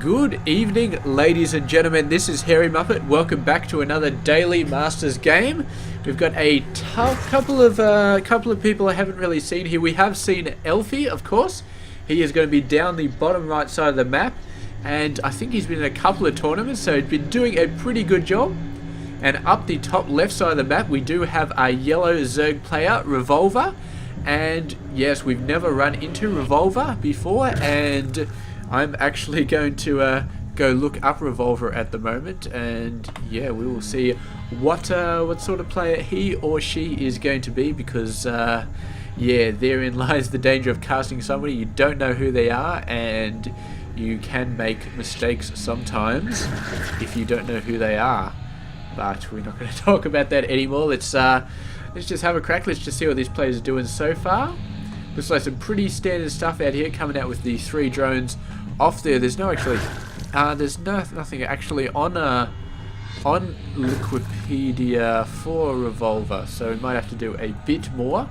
Good evening, ladies and gentlemen. This is Hairy Muppet. Welcome back to another daily Masters game. We've got a couple of people I haven't really seen here. We have seen Elfi, of course. He is going to be down the bottom right side of the map, and I think he's been in a couple of tournaments, so he's been doing a pretty good job. And up the top left side of the map, we do have a yellow Zerg player, Revolver. And yes, we've never run into Revolver before, and I'm actually going to go look up Revolver at the moment, and yeah, we will see what sort of player he or she is going to be, because yeah, therein lies the danger of casting somebody you don't know who they are, and you can make mistakes sometimes if you don't know who they are. But we're not going to talk about that anymore. Let's just have a crack. Let's just see what these players are doing so far. Looks like some pretty standard stuff out here, coming out with the 3 drones off there. There's no actually, there's nothing actually on Wikipedia for Revolver, so we might have to do a bit more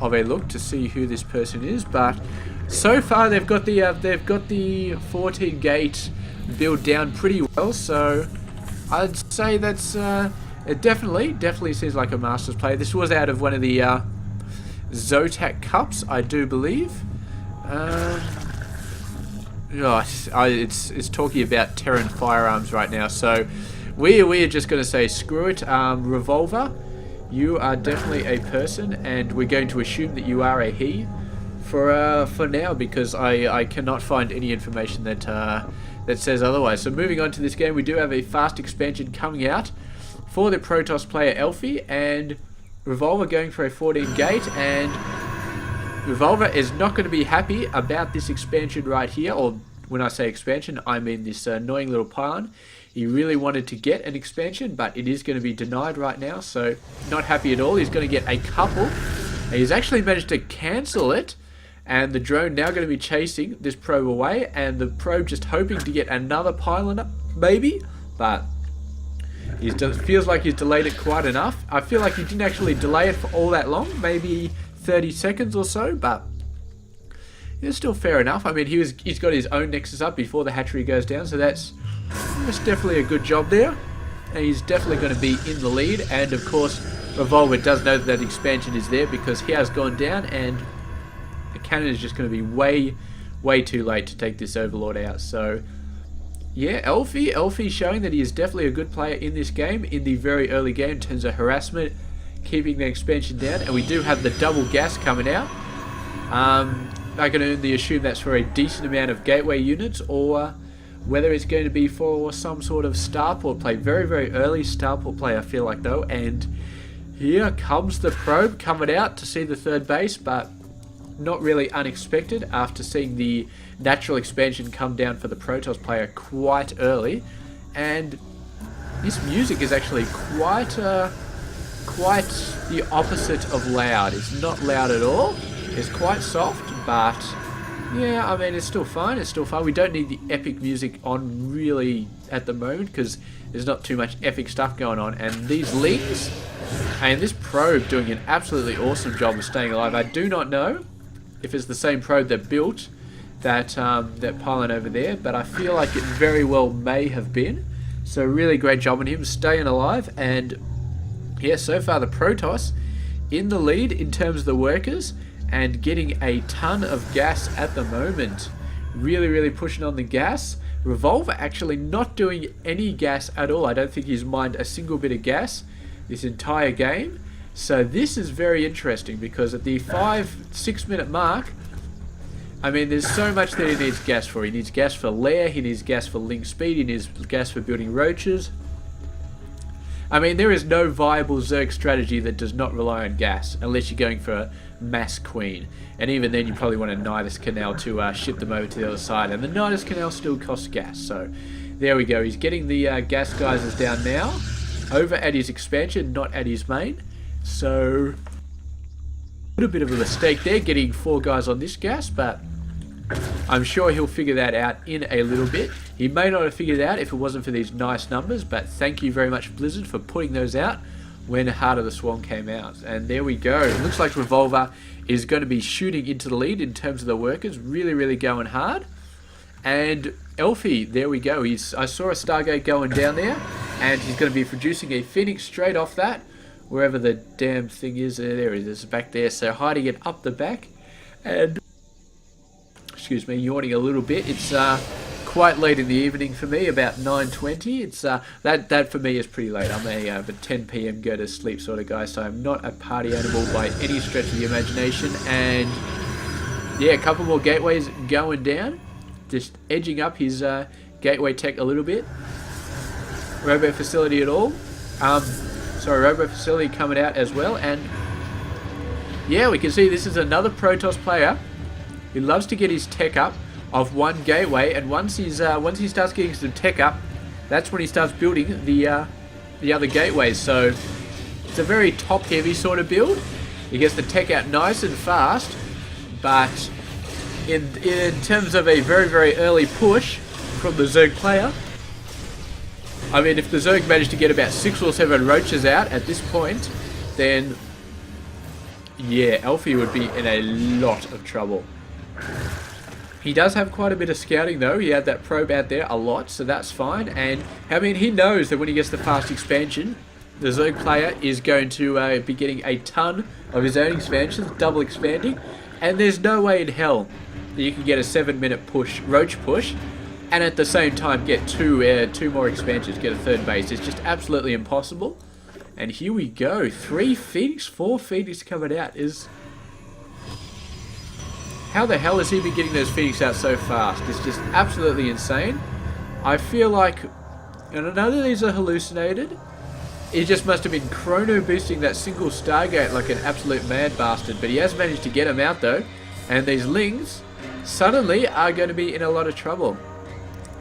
of a look to see who this person is. But so far they've got the 14 gate build down pretty well, so I'd say that's it definitely seems like a Masters player. This was out of one of the Zotac Cups, I do believe. It's talking about Terran firearms right now, so we're just going to say screw it. Revolver, you are definitely a person, and we're going to assume that you are a he for now, because I cannot find any information that that says otherwise. So moving on to this game, we do have a fast expansion coming out for the Protoss player Elfi, and Revolver going for a 14 gate, and Revolver is not going to be happy about this expansion right here, or when I say expansion, I mean this annoying little pylon. He really wanted to get an expansion, but it is going to be denied right now, so not happy at all. He's going to get a couple, and he's actually managed to cancel it, and the drone now going to be chasing this probe away, and the probe just hoping to get another pylon up, maybe, but it feels like he's delayed it quite enough. I feel like he didn't actually delay it for all that long, maybe 30 seconds or so, but it's still fair enough. I mean, he's got his own Nexus up before the hatchery goes down, so that's definitely a good job there. And he's definitely going to be in the lead, and of course, Revolver does know that expansion is there, because he has gone down, and the cannon is just going to be way too late to take this Overlord out. So yeah, Elfi showing that he is definitely a good player in this game, in the very early game, in terms of harassment, keeping the expansion down, and we do have the double gas coming out. I can only assume that's for a decent amount of gateway units, or whether it's going to be for some sort of starport play. Very early starport play, I feel like, though. And here comes the probe coming out to see the third base, but not really unexpected after seeing the natural expansion come down for the Protoss player quite early. And this music is actually quite the opposite of loud. It's not loud at all. It's quite soft, but yeah, I mean, it's still fun. It's still fun. We don't need the epic music on really at the moment, because there's not too much epic stuff going on. And these lings and this probe doing an absolutely awesome job of staying alive. I do not know if it's the same probe that built that pylon over there, but I feel like it very well may have been. So really great job on him staying alive. And yeah, so far the Protoss in the lead in terms of the workers, and getting a ton of gas at the moment. Really pushing on the gas. Revolver actually not doing any gas at all. I don't think he's mined a single bit of gas this entire game. So this is very interesting, because at the 5-6 minute mark, I mean, there's so much that he needs gas for. He needs gas for lair, he needs gas for link speed, he needs gas for building roaches. I mean, there is no viable Zerg strategy that does not rely on gas, unless you're going for a mass queen. And even then, you probably want a Nidus Canal to ship them over to the other side. And the Nidus Canal still costs gas. So there we go. He's getting the gas geysers down now, over at his expansion, not at his main. So a little bit of a mistake there, getting 4 guys on this gas, but I'm sure he'll figure that out in a little bit. He may not have figured it out if it wasn't for these nice numbers, but thank you very much, Blizzard, for putting those out when Heart of the Swarm came out. And there we go. It looks like Revolver is going to be shooting into the lead in terms of the workers. Really going hard. And Elfi, there we go. I saw a Stargate going down there, and he's going to be producing a Phoenix straight off that, wherever the damn thing is. There it is, back there. So hiding it up the back, and excuse me, yawning a little bit. It's quite late in the evening for me, about 9:20. It's that for me is pretty late. I'm a 10 p.m. go to sleep sort of guy, so I'm not a party animal by any stretch of the imagination. And yeah, a couple more gateways going down, just edging up his gateway tech a little bit. Robo facility at all. Robo facility coming out as well, and yeah, we can see this is another Protoss player who loves to get his tech up of one gateway, and once he starts getting some tech up, that's when he starts building the other gateways. So it's a very top-heavy sort of build. He gets the tech out nice and fast, but in terms of a very, very early push from the Zerg player, I mean, if the Zerg managed to get about 6 or 7 roaches out at this point, then yeah, Elfi would be in a lot of trouble. He does have quite a bit of scouting though. He had that probe out there a lot, so that's fine. And I mean, he knows that when he gets the fast expansion, the Zerg player is going to be getting a ton of his own expansions, double expanding, and there's no way in hell that you can get a 7-minute push, roach push, and at the same time get two more expansions, get a third base. It's just absolutely impossible. And here we go, 3 Phoenix, 4 Phoenix coming out. How the hell has he been getting those Phoenix out so fast? It's just absolutely insane. I feel like, and I know that these are hallucinated, he just must have been chrono boosting that single Stargate like an absolute mad bastard, but he has managed to get them out though, and these Lings suddenly are going to be in a lot of trouble.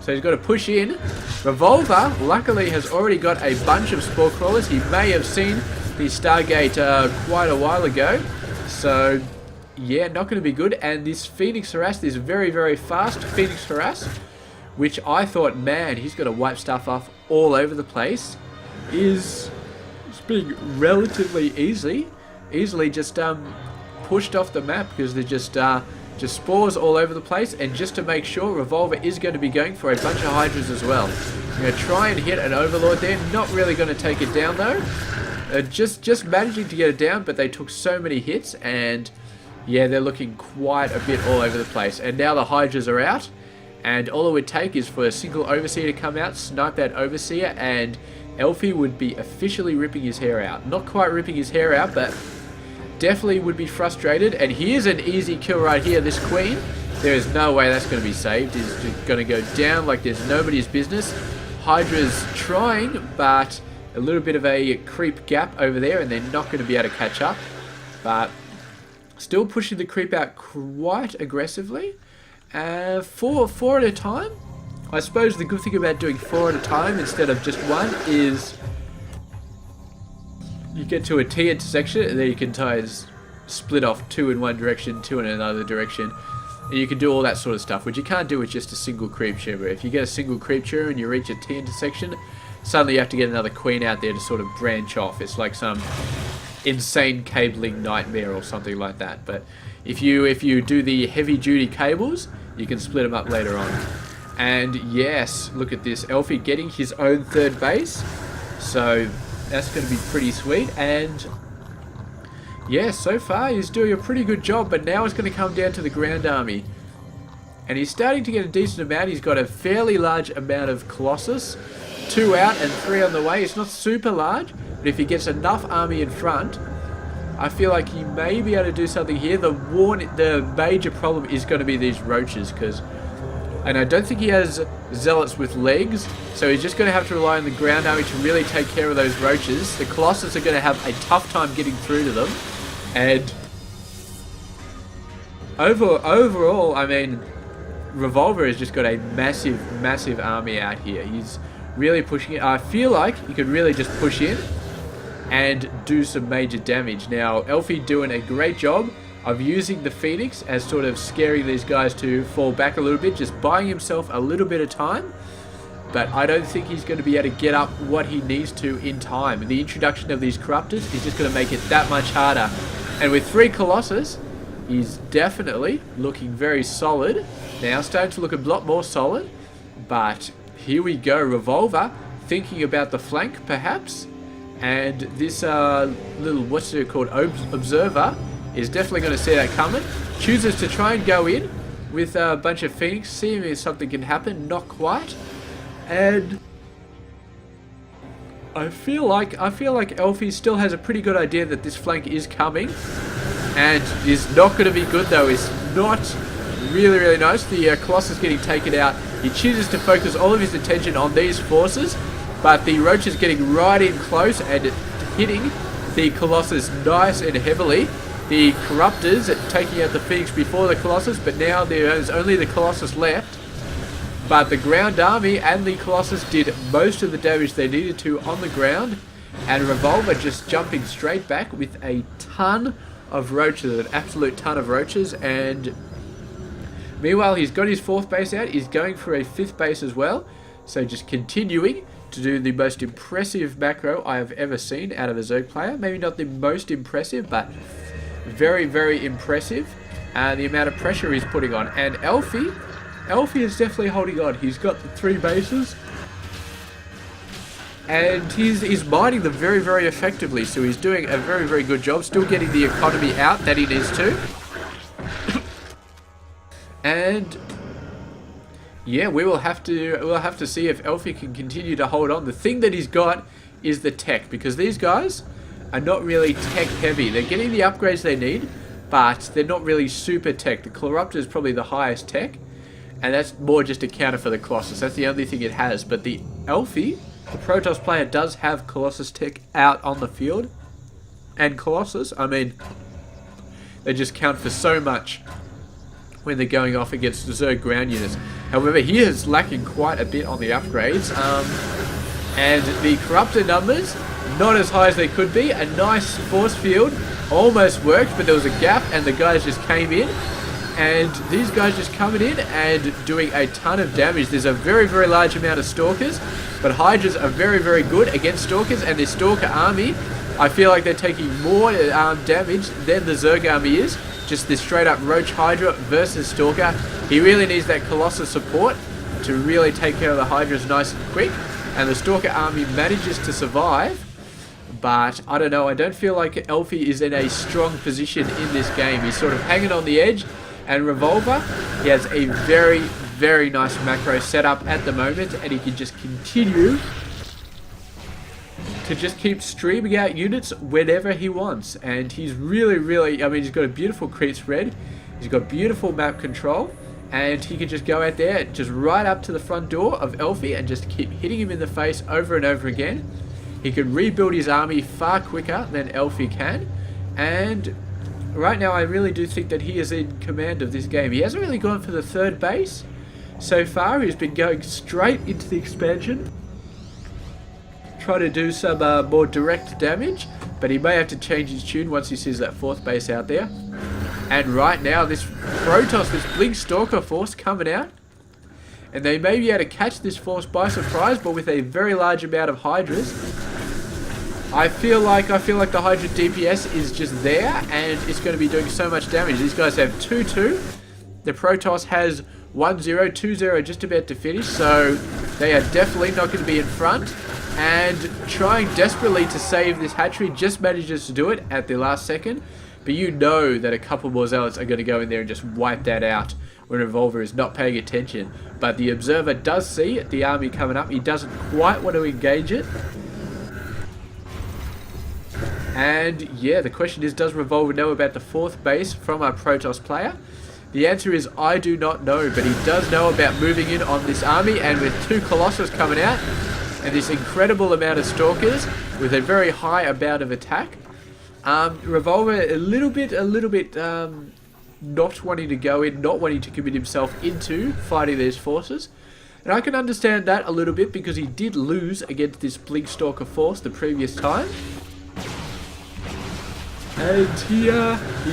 So he's got to push in. Revolver, luckily, has already got a bunch of Spore Crawlers. He may have seen the Stargate quite a while ago, so yeah, not going to be good. And this Phoenix Harass, this very, very fast Phoenix Harass, which I thought, man, he's got to wipe stuff off all over the place, is being relatively easily just pushed off the map because they're just spores all over the place. And just to make sure, Revolver is going to be going for a bunch of Hydras as well. I'm going to try and hit an Overlord there. Not really going to take it down though. Just managing to get it down, but they took so many hits, and yeah, they're looking quite a bit all over the place. And now the Hydras are out, and all it would take is for a single Overseer to come out, snipe that Overseer, and Elfi would be officially ripping his hair out. Not quite ripping his hair out, but definitely would be frustrated. And here's an easy kill right here, this Queen. There is no way that's going to be saved. It's going to go down like there's nobody's business. Hydra's trying, but a little bit of a creep gap over there, and they're not going to be able to catch up. But still pushing the creep out quite aggressively. 4 at a time. I suppose the good thing about doing 4 at a time instead of just 1 is you get to a T intersection, and then you can split off 2 in one direction, 2 in another direction, and you can do all that sort of stuff, which you can't do with just a single creep chamber. If you get a single creep chamber and you reach a T intersection, suddenly you have to get another Queen out there to sort of branch off. It's like some insane cabling nightmare or something like that. But if you do the heavy duty cables, you can split them up later on. And yes, look at this, Elfi getting his own third base, so that's going to be pretty sweet. And yeah, so far he's doing a pretty good job, but now it's going to come down to the ground army, and he's starting to get a decent amount. He's got a fairly large amount of Colossus, 2 out and 3 on the way. It's not super large, but if he gets enough army in front, I feel like he may be able to do something here. The major problem is going to be these roaches, and I don't think he has zealots with legs, so he's just going to have to rely on the ground army to really take care of those roaches. The Colossus are going to have a tough time getting through to them, and overall, I mean, Revolver has just got a massive army out here. He's really pushing it. I feel like he could really just push in and do some major damage. Now, Elfi doing a great job of using the Phoenix as sort of scaring these guys to fall back a little bit, just buying himself a little bit of time. But I don't think he's going to be able to get up what he needs to in time. The introduction of these Corruptors is just going to make it that much harder. And with 3 Colossus, he's definitely looking very solid. now starting to look a lot more solid. But here we go, Revolver thinking about the flank perhaps. And this little, what's it called, Observer is definitely going to see that coming. Chooses to try and go in with a bunch of Phoenix, seeing if something can happen. Not quite. And I feel like elfi still has a pretty good idea that this flank is coming, and is not going to be good though. It's not really nice. The Colossus getting taken out. He chooses to focus all of his attention on these forces, but the Roach is getting right in close and hitting the Colossus nice and heavily. The Corruptors taking out the Phoenix before the Colossus, but now there is only the Colossus left. But the ground army and the Colossus did most of the damage they needed to on the ground, and Revolver just jumping straight back with a ton of roaches, an absolute ton of roaches. And meanwhile, he's got his 4th base out. He's going for a 5th base as well. So just continuing to do the most impressive macro I have ever seen out of a Zerg player. Maybe not the most impressive, but very impressive. The amount of pressure he's putting on. And elfi is definitely holding on. He's got the 3 bases, and he's mining them very effectively. So he's doing a very good job, still getting the economy out that he needs to. And yeah, we'll have to see if elfi can continue to hold on. The thing that he's got is the tech, because these guys are not really tech heavy. They're getting the upgrades they need, but they're not really super tech. The Corruptor is probably the highest tech, and that's more just a counter for the Colossus. That's the only thing it has. But the elfi, the Protoss player, does have Colossus tech out on the field. And Colossus, I mean, they just count for so much when they're going off against the Zerg ground units. However, he is lacking quite a bit on the upgrades. And the Corruptor numbers, not as high as they could be. A nice force field almost worked, but there was a gap and the guys just came in. And these guys just coming in and doing a ton of damage. There's a very large amount of Stalkers, but Hydras are very good against Stalkers, and this Stalker army, I feel like they're taking more damage than the Zerg army is. Just this straight up Roach Hydra versus Stalker. He really needs that Colossus support to really take care of the Hydras nice and quick, and the Stalker army manages to survive. But I don't know, I don't feel like elfi is in a strong position in this game. He's sort of hanging on the edge. And Revolver, he has a very nice macro setup at the moment, and he can just continue to just keep streaming out units whenever he wants. And he's really, I mean, he's got a beautiful creep spread, he's got beautiful map control, and he can just go out there, just right up to the front door of elfi and just keep hitting him in the face over and over again. He can rebuild his army far quicker than elfi can, and right now I really do think that he is in command of this game. He hasn't really gone for the 3rd base so far. He's been going straight into the expansion, trying to do some more direct damage, but he may have to change his tune once he sees that 4th base out there. And right now this Protoss, this Blink Stalker force coming out, and they may be able to catch this force by surprise, but with a very large amount of Hydras, I feel like the Hydra DPS is just there, and it's going to be doing so much damage. These guys have 2-2. The Protoss has 1-0, 2-0 just about to finish, so they are definitely not going to be in front. And trying desperately to save this hatchery, just manages to do it at the last second. But you know that a couple more Zealots are going to go in there and just wipe that out when Revolver is not paying attention. But the Observer does see the army coming up. He doesn't quite want to engage it. And yeah, the question is, does Revolver know about the 4th base from our Protoss player? The answer is, I do not know, but he does know about moving in on this army, and with 2 Colossus coming out, and this incredible amount of Stalkers, with a very high amount of attack. Revolver a little bit not wanting to go in, not wanting to commit himself into fighting these forces. And I can understand that a little bit, because he did lose against this Blink Stalker force the previous time. And he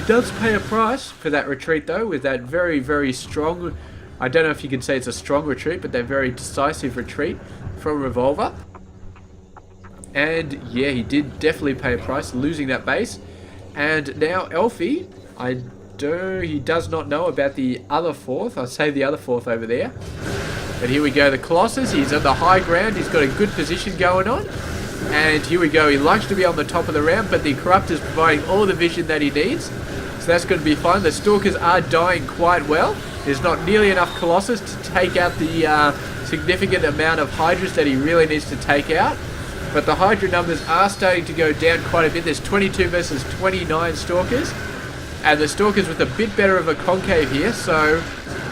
does pay a price for that retreat though, with that very strong, I don't know if you can say it's a strong retreat, but that very decisive retreat from Revolver. And yeah, he did definitely pay a price, losing that base. And now elfi, I He does not know about the other fourth. I'll say the other fourth over there. But here we go, the Colossus. He's on the high ground. He's got a good position going on. And here we go. He likes to be on the top of the round, but the Corruptor's providing all the vision that he needs. So that's going to be fine. The Stalkers are dying quite well. There's not nearly enough Colossus to take out the significant amount of Hydras that he really needs to take out. But the Hydra numbers are starting to go down quite a bit. There's 22 versus 29 Stalkers. And the Stalkers with a bit better of a concave here. So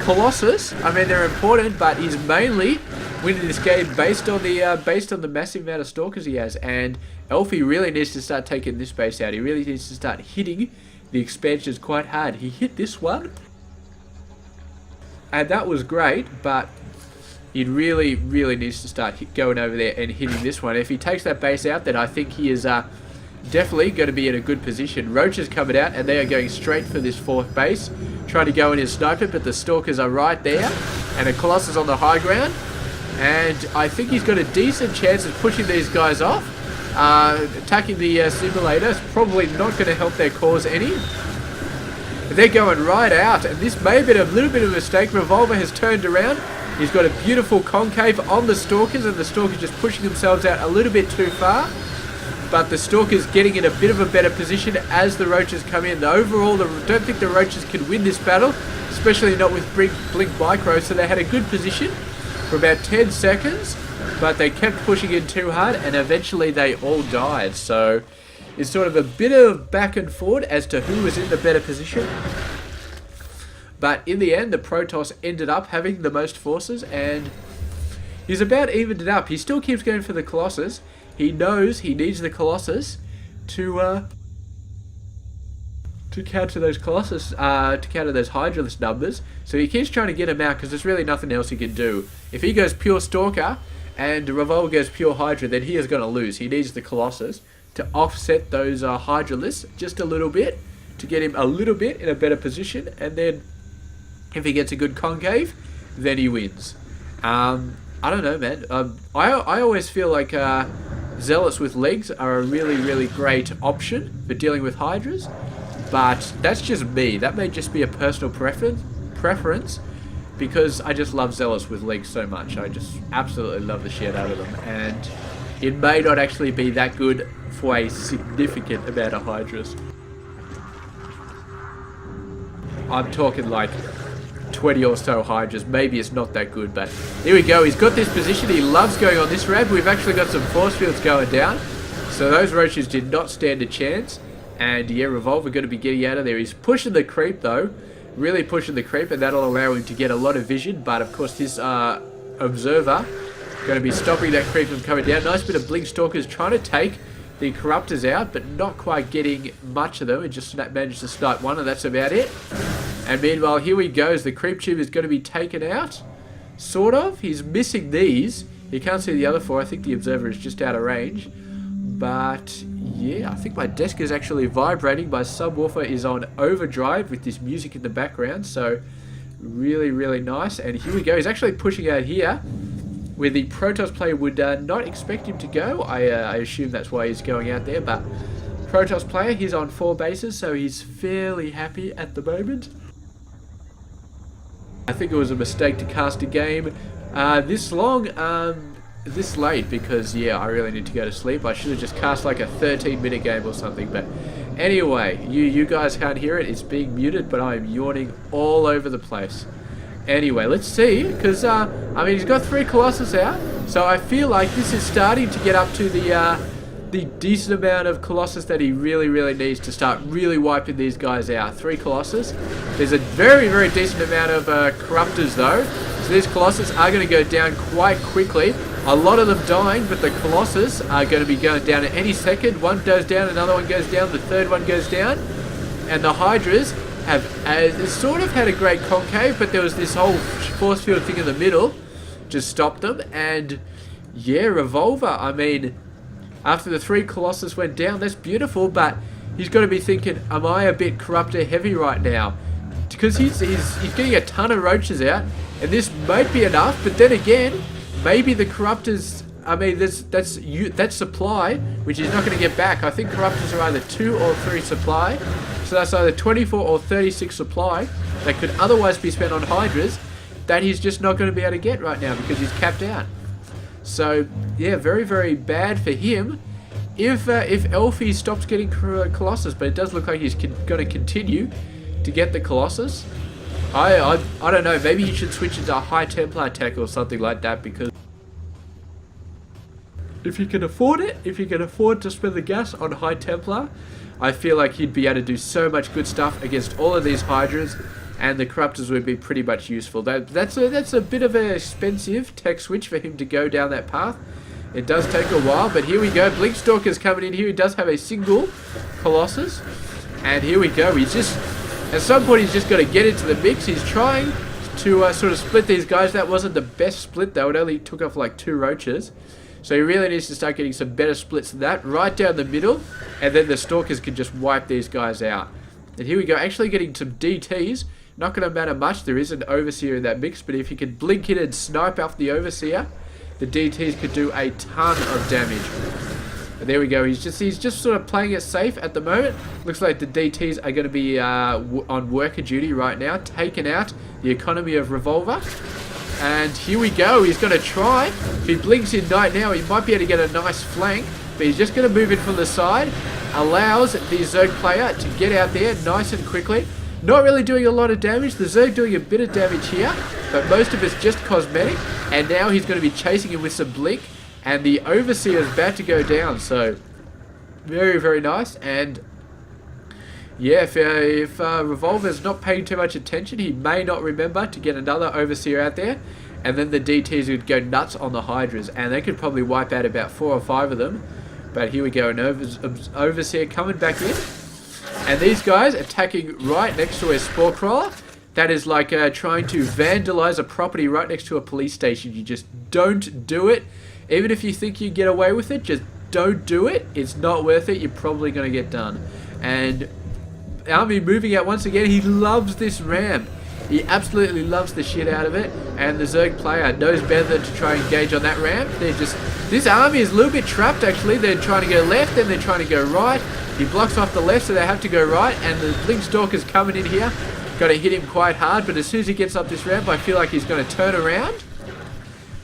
Colossus, I mean, they're important, but he's mainly winning this game based on the massive amount of Stalkers he has. And Elfi really needs to start taking this base out. He really needs to start hitting the expansions quite hard. He hit this one, and that was great, but he really needs to start going over there and hitting this one. If he takes that base out, then I think he is definitely going to be in a good position. Roach is coming out, and they are going straight for this fourth base, trying to go in and snipe it, but the Stalkers are right there, and the Colossus on the high ground. And I think he's got a decent chance of pushing these guys off. Attacking the simulator is probably not going to help their cause any. They're going right out, and this may have been a little bit of a mistake. Revolver has turned around. He's got a beautiful concave on the Stalkers, and the Stalkers just pushing themselves out a little bit too far. But the Stalkers getting in a bit of a better position as the Roaches come in. Overall, I don't think the Roaches can win this battle, especially not with Blink Micro, so they had a good position for about 10 seconds, but they kept pushing in too hard, and eventually they all died. So it's sort of a bit of back and forth as to who was in the better position. But in the end, the Protoss ended up having the most forces, and he's about evened it up. He still keeps going for the Colossus. He knows he needs the Colossus to counter those Colossus, to counter those Hydralisk numbers. So he keeps trying to get him out because there's really nothing else he can do. If he goes pure Stalker and Revolver goes pure Hydra, then he is going to lose. He needs the Colossus to offset those Hydralisks just a little bit, to get him a little bit in a better position, and then if he gets a good concave, then he wins. I don't know, man. I always feel like Zealots with legs are a really great option for dealing with Hydras. But that's just me. That may just be a personal preference, because I just love Zealots with legs so much. I just absolutely love the shit out of them, and it may not actually be that good for a significant amount of Hydras. I'm talking like 20 or so Hydras. Maybe it's not that good, but here we go. He's got this position. He loves going on this ramp. We've actually got some force fields going down, so those Roaches did not stand a chance. And yeah, Revolver going to be getting out of there. He's pushing the creep though, really pushing the creep, and that'll allow him to get a lot of vision. But of course, this Observer going to be stopping that creep from coming down. Nice bit of Blink Stalkers trying to take the Corruptors out, but not quite getting much of them. It just managed to snipe one, and that's about it. And meanwhile, here he goes. The creep tube is going to be taken out, sort of. He's missing these. You can't see the other four. I think the Observer is just out of range. But yeah, I think my desk is actually vibrating. My subwoofer is on overdrive with this music in the background, so really nice. And here we go. He's actually pushing out here, where the Protoss player would not expect him to go. I assume that's why he's going out there. But Protoss player, he's on 4 bases, so he's fairly happy at the moment. I think it was a mistake to cast a game this long. This late, because yeah, I really need to go to sleep. I should have just cast like a 13-minute game or something. But anyway, you guys can't hear it. It's being muted, but I'm yawning all over the place. Anyway, let's see, because I mean, he's got 3 Colossus out, so I feel like this is starting to get up to the decent amount of Colossus that he really needs to start really wiping these guys out. 3 Colossus. There's a very decent amount of Corruptors though, so these Colossus are going to go down quite quickly. A lot of them dying, but the Colossus are going to be going down at any second. One goes down, another one goes down, the third one goes down. And the Hydras have sort of had a great concave, but there was this whole force field thing in the middle, just stopped them. And yeah, Revolver, I mean, after the 3 Colossus went down, that's beautiful, but he's got to be thinking, am I a bit Corruptor heavy right now? Because he's getting a ton of Roaches out, and this might be enough, but then again, maybe the Corruptors, I mean, that's supply, which he's not going to get back. I think Corruptors are either 2 or 3 supply. So that's either 24 or 36 supply that could otherwise be spent on Hydras that he's just not going to be able to get right now because he's capped out. So, yeah, very, very bad for him. If Elfi stops getting Colossus, but it does look like he's going to continue to get the Colossus. I don't know, maybe he should switch into a High Templar tech or something like that, because if he can afford it, if he can afford to spend the gas on High Templar, I feel like he'd be able to do so much good stuff against all of these Hydras, and the Corruptors would be pretty much useful. That's a bit of an expensive tech switch for him to go down that path. It does take a while, but here we go. Blinkstalker's coming in here. He does have a single Colossus, and here we go. He's just, at some point, he's just got to get into the mix. He's trying to sort of split these guys. That wasn't the best split, though. It only took off like 2 roaches. So he really needs to start getting some better splits than that, right down the middle, and then the Stalkers can just wipe these guys out. And here we go, actually getting some DTs. Not going to matter much, there is an Overseer in that mix, but if you can blink in and snipe off the Overseer, the DTs could do a ton of damage. And there we go, he's just sort of playing it safe at the moment. Looks like the DTs are going to be on worker duty right now, taking out the economy of Revolver. And here we go, he's going to try. If he blinks in right now, he might be able to get a nice flank, but he's just going to move in from the side. Allows the Zerg player to get out there nice and quickly. Not really doing a lot of damage. The Zerg doing a bit of damage here, but most of it's just cosmetic. And now he's going to be chasing him with some blink, and the Overseer is about to go down. So, very, very nice. And yeah, if Revolver's not paying too much attention, he may not remember to get another Overseer out there, and then the DTs would go nuts on the Hydras, and they could probably wipe out about 4 or 5 of them. But here we go, an Overseer coming back in, and these guys attacking right next to a Spore Crawler. That is like trying to vandalize a property right next to a police station. You just don't do it. Even if you think you get away with it, just don't do it. It's not worth it. You're probably going to get done. And Army moving out once again. He loves this ram. He absolutely loves the shit out of it. And the Zerg player knows better than to try and engage on that ramp. This army is a little bit trapped actually. They're trying to go left, then they're trying to go right. He blocks off the left, so they have to go right. And the Blinkstalker's coming in here. Got to hit him quite hard, but as soon as he gets up this ramp, I feel like he's going to turn around.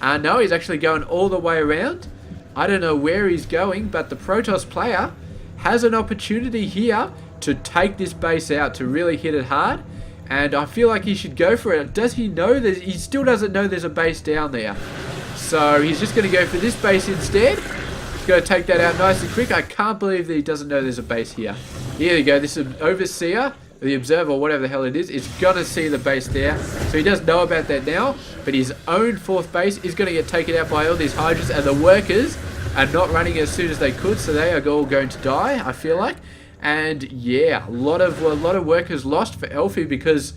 No, he's actually going all the way around. I don't know where he's going, but the Protoss player has an opportunity here to take this base out, to really hit it hard. And I feel like he should go for it. Does he know that he still doesn't know there's a base down there? So he's just going to go for this base instead. He's going to take that out nice and quick. I can't believe that he doesn't know there's a base here. Here we go. This is Overseer, the Observer, or whatever the hell it is going to see the base there. So he does know about that now, but his own 4th base is going to get taken out by all these Hydras, and the workers are not running as soon as they could, so they are all going to die, I feel like. And yeah, a lot of workers lost for Elfi, because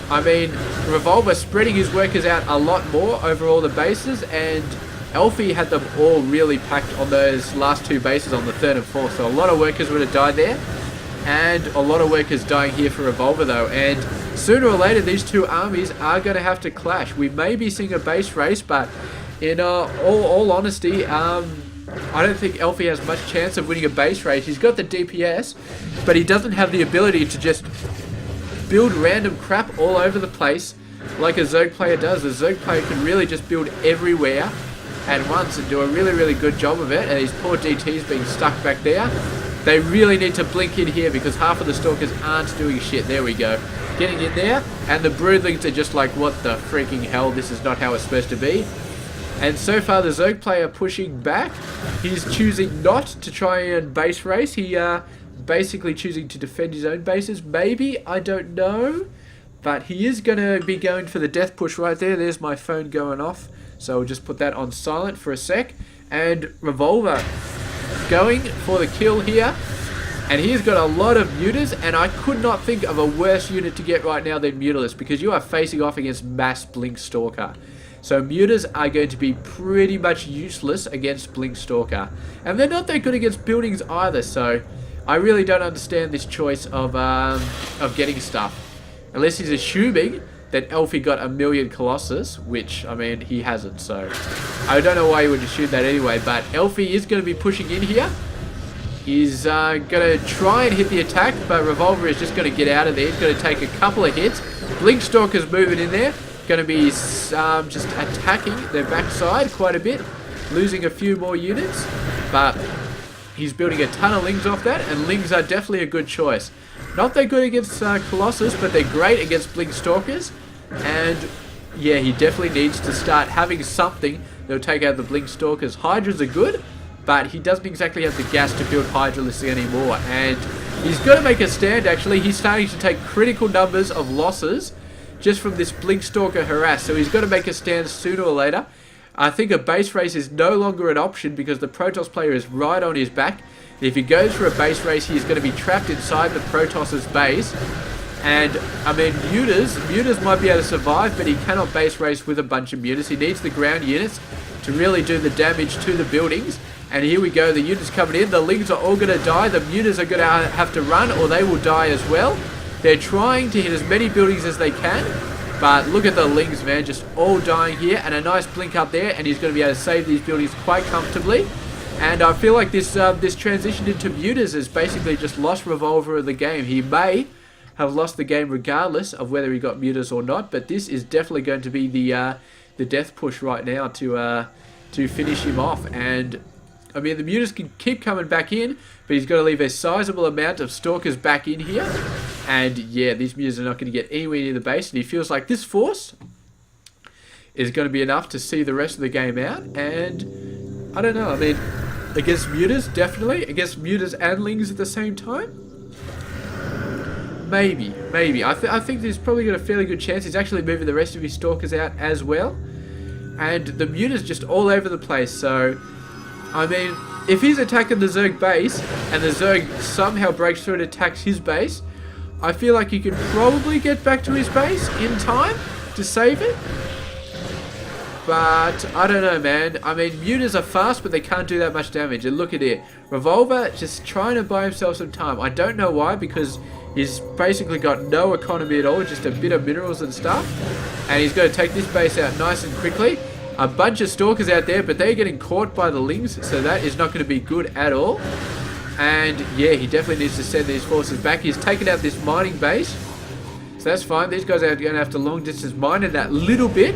I mean, Revolver spreading his workers out a lot more over all the bases, and Elfi had them all really packed on those last 2 bases on the 3rd and 4th, so a lot of workers would have died there. And a lot of workers dying here for Revolver though, and sooner or later these 2 armies are going to have to clash. We may be seeing a base race, but in all honesty, I don't think Elfi has much chance of winning a base race. He's got the DPS, but he doesn't have the ability to just build random crap all over the place like a Zerg player does. A Zerg player can really just build everywhere at once and do a really, really good job of it, and these poor DTs being stuck back there. They really need to blink in here because half of the Stalkers aren't doing shit. There we go. Getting in there, and the Broodlings are just like, what the freaking hell? This is not how it's supposed to be. And so far, the Zerg player pushing back. He's choosing not to try and base race. He basically choosing to defend his own bases. Maybe, I don't know. But he is going to be going for the death push right there. There's my phone going off. So we'll just put that on silent for a sec. And Revolver going for the kill here, and he's got a lot of Mutas, and I could not think of a worse unit to get right now than Mutalist, because you are facing off against mass Blinkstalker. So Mutas are going to be pretty much useless against Blinkstalker, and they're not that good against buildings either. So I really don't understand this choice of getting stuff, unless he's assuming that Elfi got 1,000,000 Colossus, which, I mean, he hasn't, so I don't know why he would assume that anyway, but Elfi is going to be pushing in here. He's going to try and hit the attack, but Revolver is just going to get out of there. He's going to take a couple of hits. Blinkstalker's moving in there. Going to be just attacking their backside quite a bit. Losing a few more units. But he's building a ton of Lings off that, and Lings are definitely a good choice. Not that good against Colossus, but they're great against Blinkstalkers. And yeah, he definitely needs to start having something that'll take out the Blinkstalkers. Hydras are good, but he doesn't exactly have the gas to build Hydralisks anymore. And he's got to make a stand, actually. He's starting to take critical numbers of losses just from this Blinkstalker harass. So he's got to make a stand sooner or later. I think a base race is no longer an option because the Protoss player is right on his back. If he goes for a base race, he's going to be trapped inside the Protoss's base. And, I mean, Mutas might be able to survive, but he cannot base race with a bunch of Mutas. He needs the ground units to really do the damage to the buildings. And here we go, the units coming in. The Lings are all going to die. The Mutas are going to have to run, or they will die as well. They're trying to hit as many buildings as they can. But look at the Lings, man, just all dying here. And a nice blink up there, and he's going to be able to save these buildings quite comfortably. And I feel like this transition into Mutas has basically just lost Revolver of the game. He may have lost the game regardless of whether he got Mutas or not, but this is definitely going to be the death push right now to finish him off. And I mean, the Mutas can keep coming back in, but he's got to leave a sizable amount of Stalkers back in here. And yeah, these Mutas are not going to get anywhere near the base, and he feels like this force is going to be enough to see the rest of the game out. And I don't know, I mean, against Mutas, definitely. Against Mutas and Lings at the same time? Maybe. I think he's probably got a fairly good chance. He's actually moving the rest of his Stalkers out as well. And the Mutas just all over the place, so I mean, if he's attacking the Zerg base, and the Zerg somehow breaks through and attacks his base, I feel like he can probably get back to his base in time to save it. But, I don't know, man. I mean, Mutas are fast, but they can't do that much damage. And look at it. Revolver just trying to buy himself some time. I don't know why, because he's basically got no economy at all, just a bit of minerals and stuff. And he's going to take this base out nice and quickly. A bunch of Stalkers out there, but they're getting caught by the Lings, so that is not going to be good at all. And yeah, he definitely needs to send these forces back. He's taken out this mining base, so that's fine. These guys are going to have to long distance mine, and that little bit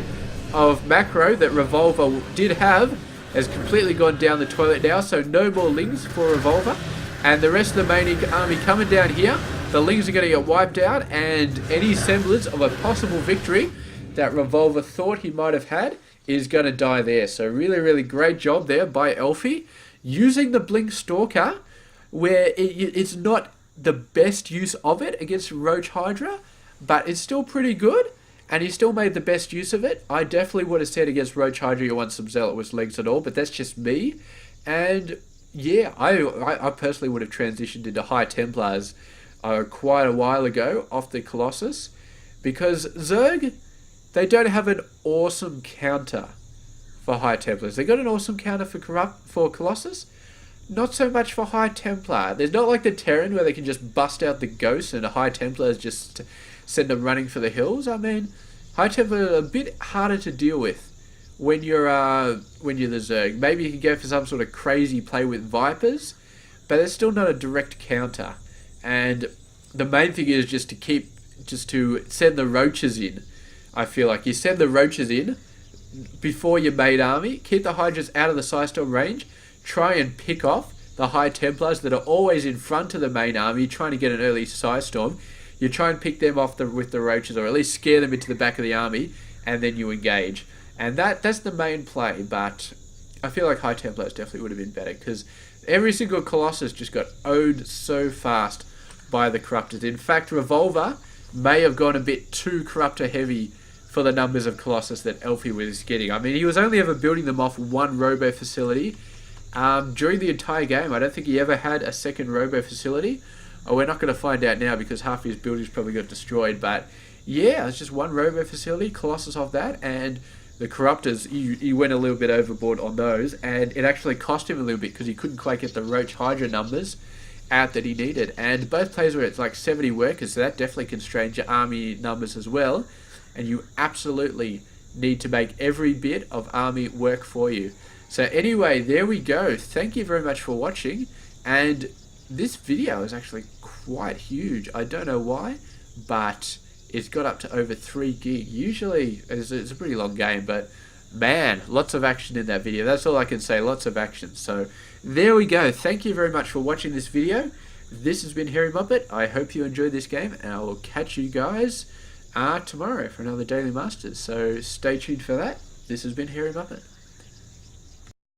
of macro that Revolver did have has completely gone down the toilet now, so no more Lings for Revolver. And the rest of the main army coming down here, the Lings are going to get wiped out, and any semblance of a possible victory that Revolver thought he might have had is going to die there. So really, really great job there by Elfi. Using the Blink Stalker, where it's not the best use of it against Roach Hydra, but it's still pretty good, and he still made the best use of it. I definitely would have said against Roach Hydra you want some Zealot legs at all, but that's just me. And yeah, I personally would have transitioned into High Templars quite a while ago off the Colossus, because Zerg, they don't have an awesome counter for High Templars. They got an awesome counter for Colossus. Not so much for High Templar. There's not like the Terran where they can just bust out the Ghosts and a High Templars just send them running for the hills. I mean, High Templar are a bit harder to deal with when you're the Zerg. Maybe you can go for some sort of crazy play with Vipers, but it's still not a direct counter. And the main thing is just to send the Roaches in. I feel like you send the Roaches in before your main army, keep the Hydras out of the Psystorm range, try and pick off the High Templars that are always in front of the main army, trying to get an early Psystorm. You try and pick them off with the Roaches, or at least scare them into the back of the army, and then you engage. And that's the main play, but I feel like High Templars definitely would have been better, because every single Colossus just got owned so fast by the Corruptors. In fact, Revolver may have gone a bit too Corruptor heavy for the numbers of Colossus that Elfi was getting. I mean, he was only ever building them off one Robo facility during the entire game. I don't think he ever had a second Robo facility. Oh, we're not going to find out now because half his buildings probably got destroyed. But yeah, it's just one Robo facility, Colossus off that, and the Corruptors, he went a little bit overboard on those, and it actually cost him a little bit because he couldn't quite get the Roach Hydra numbers out that he needed. And both plays were at like 70 workers, so that definitely constrained your army numbers as well. And you absolutely need to make every bit of army work for you. So anyway, there we go. Thank you very much for watching. And this video is actually quite huge. I don't know why, but it's got up to over 3 gig. Usually, it's a pretty long game, but man, lots of action in that video. That's all I can say, lots of action. So there we go. Thank you very much for watching this video. This has been Hairy Muppet. I hope you enjoyed this game, and I will catch you guys tomorrow for another Daily Masters. So stay tuned for that. This has been Hairy Muppet.